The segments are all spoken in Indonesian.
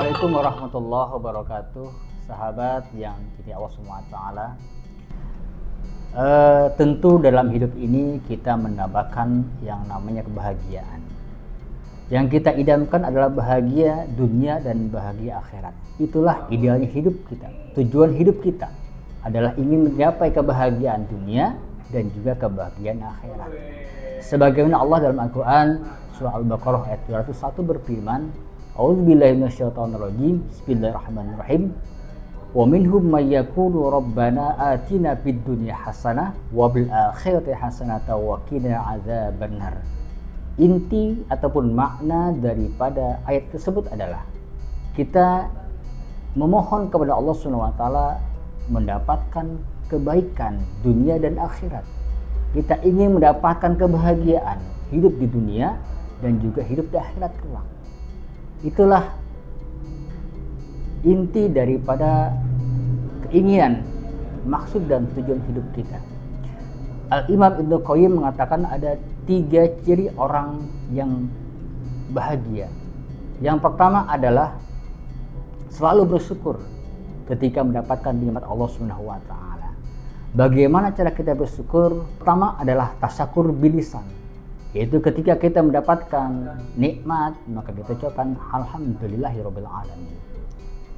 Assalamualaikum warahmatullahi wabarakatuh. Sahabat yang dimuliakan Allah Subhanahu wa taala. Tentu dalam hidup ini kita mendapatkan yang namanya kebahagiaan. Yang kita idamkan adalah bahagia dunia dan bahagia akhirat. Itulah idealnya hidup kita. Tujuan hidup kita adalah ingin mencapai kebahagiaan dunia dan juga kebahagiaan akhirat. Sebagaimana Allah dalam Al-Quran surah Al-Baqarah ayat 201 berfirman, A'udzubillahi minasyaitonirrajim. Bismillahirrahmanirrahim. Wa minhum may yaqulu rabbana atina fid dunya hasanah wa bil akhirati hasanatan wa qina adzabannar. Inti ataupun makna daripada ayat tersebut adalah kita memohon kepada Allah Subhanahu wa taala mendapatkan kebaikan dunia dan akhirat. Kita ingin mendapatkan kebahagiaan hidup di dunia dan juga hidup di akhirat kelak. Itulah inti daripada keinginan, maksud dan tujuan hidup kita. Al-Imam Ibnu Qayyim mengatakan ada 3 ciri orang yang bahagia. Yang pertama adalah selalu bersyukur ketika mendapatkan nikmat Allah Subhanahu wa taala. Bagaimana cara kita bersyukur? Pertama adalah tasyakur bilisan, yaitu ketika kita mendapatkan nikmat maka kita ucapkan alhamdulillahirabbil alamin.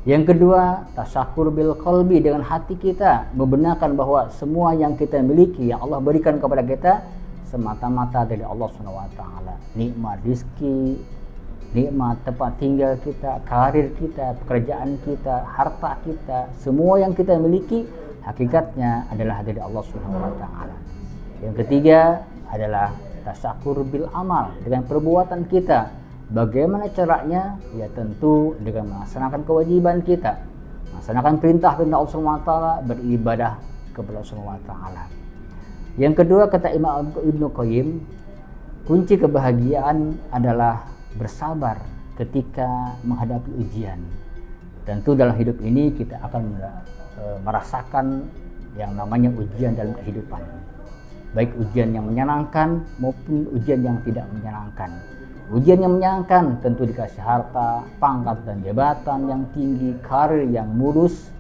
Yang kedua, tasyakur bil qalbi, dengan hati kita membenarkan bahwa semua yang kita miliki yang Allah berikan kepada kita semata-mata dari Allah Subhanahu wa taala. Nikmat rezeki, nikmat tempat tinggal kita, karir kita, pekerjaan kita, harta kita, semua yang kita miliki hakikatnya adalah dari Allah Subhanahu wa taala. Yang ketiga adalah tasyakur bil amal, dengan perbuatan kita. Bagaimana caranya? Ya tentu dengan melaksanakan kewajiban kita, melaksanakan perintah-perintah Allah Subhanahu wa taala, beribadah kepada Allah Subhanahu wa taala. Yang kedua, kata Imam Ibnu Qayyim, kunci kebahagiaan adalah bersabar ketika menghadapi ujian. Tentu dalam hidup ini kita akan merasakan yang namanya ujian dalam kehidupan, baik ujian yang menyenangkan maupun ujian yang tidak menyenangkan. Ujian yang menyenangkan tentu dikasih harta, pangkat dan jabatan yang tinggi, karir yang mulus,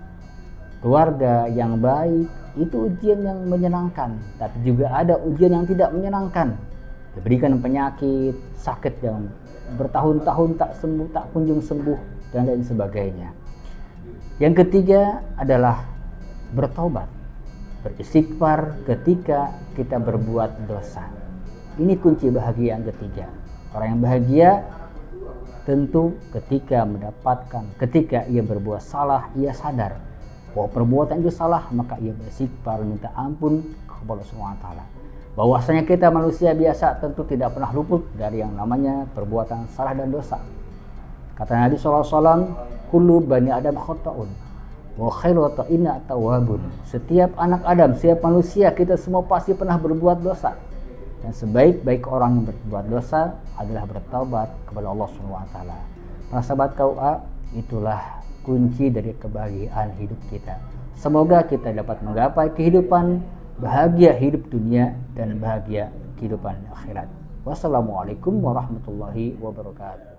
keluarga yang baik, itu ujian yang menyenangkan. Tapi juga ada ujian yang tidak menyenangkan, diberikan penyakit, sakit yang bertahun-tahun tak sembuh, tak kunjung sembuh, dan lain sebagainya. Yang ketiga adalah bertobat, beristighfar ketika kita berbuat dosa. Ini kunci bahagia yang ketiga. Orang yang bahagia tentu ketika ia berbuat salah, ia sadar bahwa perbuatan itu salah, maka ia beristighfar, minta ampun kepada Allah Subhanahu wa taala. Bahwasanya kita manusia biasa tentu tidak pernah luput dari yang namanya perbuatan salah dan dosa. Kata Nabi SAW, kullu bani adam khata'un wa khairu khata'ina tawwabun. Setiap anak Adam, setiap manusia, kita semua pasti pernah berbuat dosa. Dan sebaik-baik orang yang berbuat dosa adalah bertaubat kepada Allah Subhanahu wa taala. Para sahabat KUA, itulah kunci dari kebahagiaan hidup kita. Semoga kita dapat menggapai kehidupan bahagia hidup dunia dan bahagia kehidupan akhirat. Wassalamualaikum warahmatullahi wabarakatuh.